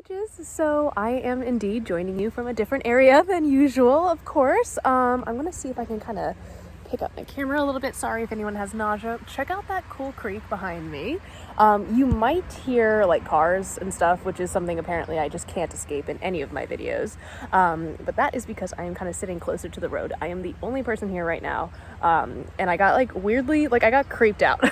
Bitches. So I am indeed joining you from a different area than usual, of course. I'm gonna see if I can kind of pick up my camera a little bit. Sorry if anyone has nausea. Check out that cool creek behind me. You might hear like cars and stuff, which is something apparently I just can't escape in any of my videos. But that is because I am kind of sitting closer to the road. I am the only person here right now. And I got like weirdly, like I got creeped out.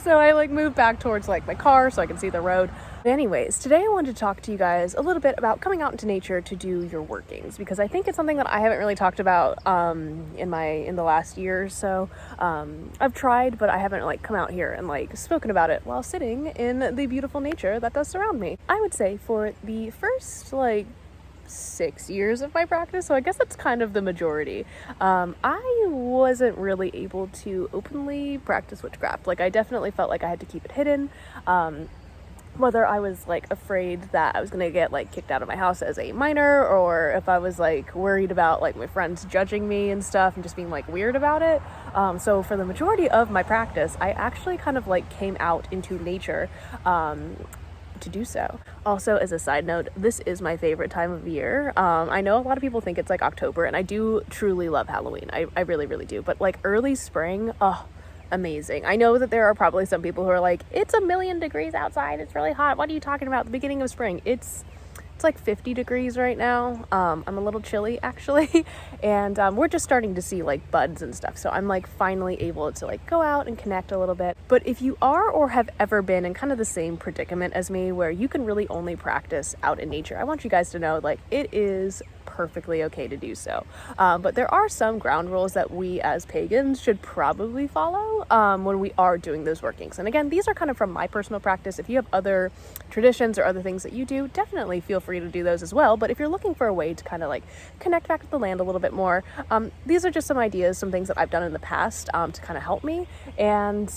So I like moved back towards like my car so I can see the road. But anyways, today I wanted to talk to you guys a little bit about coming out into nature to do your workings, because I think it's something that I haven't really talked about in the last year or so. I've tried, but I haven't like come out here and like spoken about it while sitting in the beautiful nature that does surround me. I would say for the first like 6 years of my practice, so I guess that's kind of the majority, I wasn't really able to openly practice witchcraft. Like I definitely felt like I had to keep it hidden. Whether I was like afraid that I was gonna get like kicked out of my house as a minor, or if I was like worried about like my friends judging me and stuff and just being like weird about it. So for the majority of my practice, I actually kind of like came out into nature to do so. Also, as a side note, this is my favorite time of year. I know a lot of people think it's like October, and I do truly love Halloween. I really, really do. But like early spring, amazing. I know that there are probably some people who are like, it's 1,000,000 degrees outside, it's really hot, what are you talking about? The beginning of spring. It's like 50 degrees right now. I'm a little chilly actually, and we're just starting to see like buds and stuff, so I'm like finally able to like go out and connect a little bit. But if you are or have ever been in kind of the same predicament as me where you can really only practice out in nature, I want you guys to know like it is perfectly okay to do so. But there are some ground rules that we as pagans should probably follow when we are doing those workings. And again, these are kind of from my personal practice. If you have other traditions or other things that you do, definitely feel free to do those as well. But if you're looking for a way to kind of like connect back to the land a little bit more, these are just some ideas, some things that I've done in the past to kind of help me. And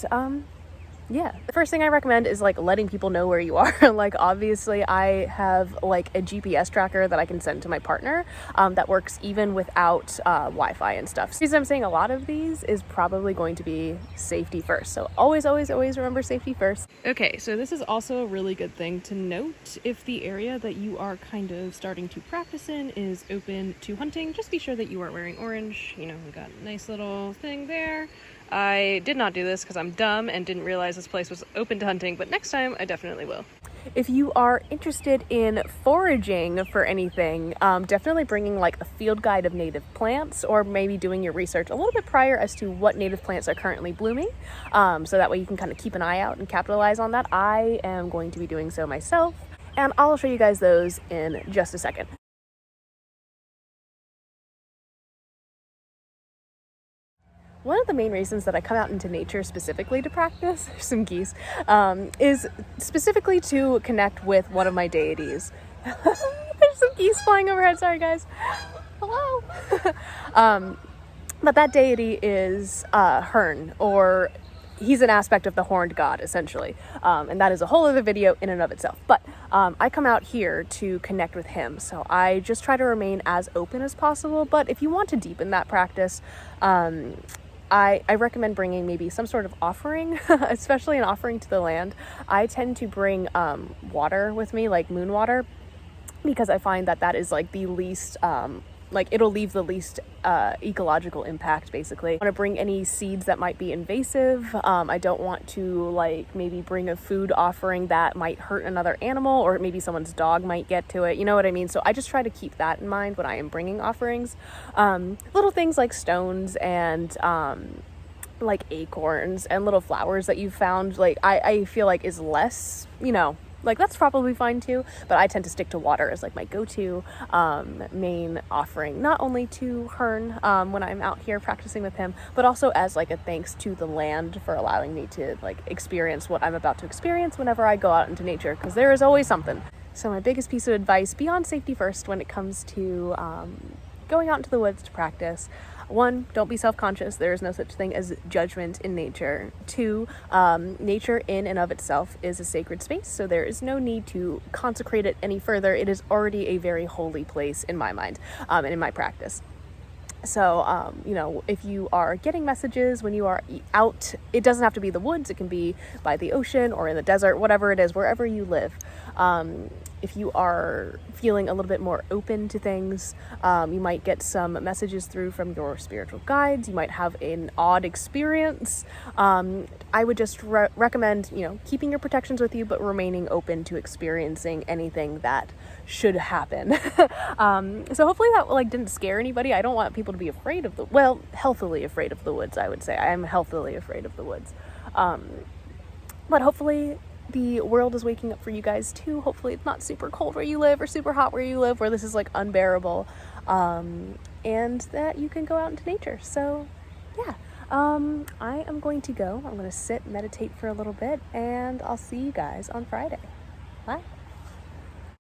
yeah, the first thing I recommend is like letting people know where you are. Like obviously I have like a GPS tracker that I can send to my partner that works even without Wi-Fi and stuff. So the reason I'm saying a lot of these is probably going to be safety first. So always remember safety first. Okay, so this is also a really good thing to note. If the area that you are kind of starting to practice in is open to hunting, just be sure that you are wearing orange. You know, we got a nice little thing there. I did not do this because I'm dumb and didn't realize this place was open to hunting, but next time I definitely will. If you are interested in foraging for anything, definitely bringing like a field guide of native plants, or maybe doing your research a little bit prior as to what native plants are currently blooming, so that way you can kind of keep an eye out and capitalize on that. I am going to be doing so myself, and I'll show you guys those in just a second. One of the main reasons that I come out into nature specifically to practice, some geese, is specifically to connect with one of my deities. There's some geese flying overhead, sorry guys. Hello. But that deity is Hern, or he's an aspect of the horned god, essentially. And that is a whole other video in and of itself. But I come out here to connect with him. So I just try to remain as open as possible. But if you want to deepen that practice, I recommend bringing maybe some sort of offering, especially an offering to the land. I tend to bring water with me, like moon water, because I find that that is like the least, like it'll leave the least ecological impact, basically. I want to bring any seeds that might be invasive. I don't want to like maybe bring a food offering that might hurt another animal, or maybe someone's dog might get to it, you know what I mean? So I just try to keep that in mind when I am bringing offerings. Little things like stones and like acorns and little flowers that you've found, like I feel like is less, you know, like that's probably fine too, but I tend to stick to water as like my go-to main offering, not only to Hern when I'm out here practicing with him, but also as like a thanks to the land for allowing me to like experience what I'm about to experience whenever I go out into nature, because there is always something. So my biggest piece of advice beyond safety first when it comes to going out into the woods to practice: 1, don't be self-conscious. There is no such thing as judgment in nature. 2, nature in and of itself is a sacred space, so there is no need to consecrate it any further. It is already a very holy place in my mind and in my practice. So, you know, if you are getting messages when you are out, it doesn't have to be the woods. It can be by the ocean or in the desert, whatever it is, wherever you live. if you are feeling a little bit more open to things, you might get some messages through from your spiritual guides. You might have an odd experience. I would just recommend, keeping your protections with you, but remaining open to experiencing anything that should happen. So hopefully that didn't scare anybody. I don't want people to be afraid of healthily afraid of the woods, I would say. I'm healthily afraid of the woods. But hopefully the world is waking up for you guys too. Hopefully it's not super cold where you live or super hot where you live, where this is unbearable, and that you can go out into nature. So yeah, I am going to go. I'm going to sit, meditate for a little bit, and I'll see you guys on Friday. Bye.